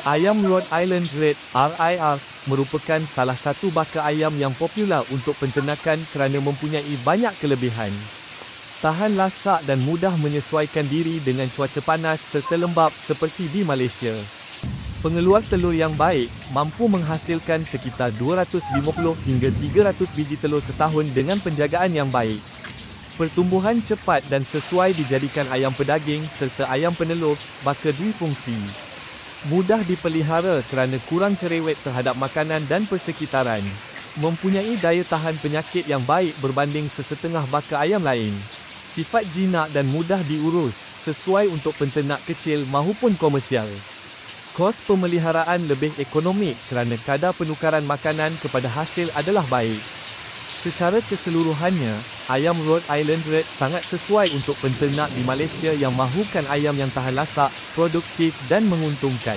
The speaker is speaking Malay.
Ayam Rhode Island Red (RIR) merupakan salah satu baka ayam yang popular untuk penternakan kerana mempunyai banyak kelebihan. Tahan lasak dan mudah menyesuaikan diri dengan cuaca panas serta lembap seperti di Malaysia. Pengeluar telur yang baik mampu menghasilkan sekitar 250 hingga 300 biji telur setahun dengan penjagaan yang baik. Pertumbuhan cepat dan sesuai dijadikan ayam pedaging serta ayam penelur, baka dwifungsi. Mudah dipelihara kerana kurang cerewet terhadap makanan dan persekitaran. Mempunyai daya tahan penyakit yang baik berbanding sesetengah baka ayam lain. Sifat jinak dan mudah diurus, sesuai untuk penternak kecil maupun komersial. Kos pemeliharaan lebih ekonomik kerana kadar penukaran makanan kepada hasil adalah baik. Secara keseluruhannya, ayam Rhode Island Red sangat sesuai untuk penternak di Malaysia yang mahukan ayam yang tahan lasak, produktif dan menguntungkan.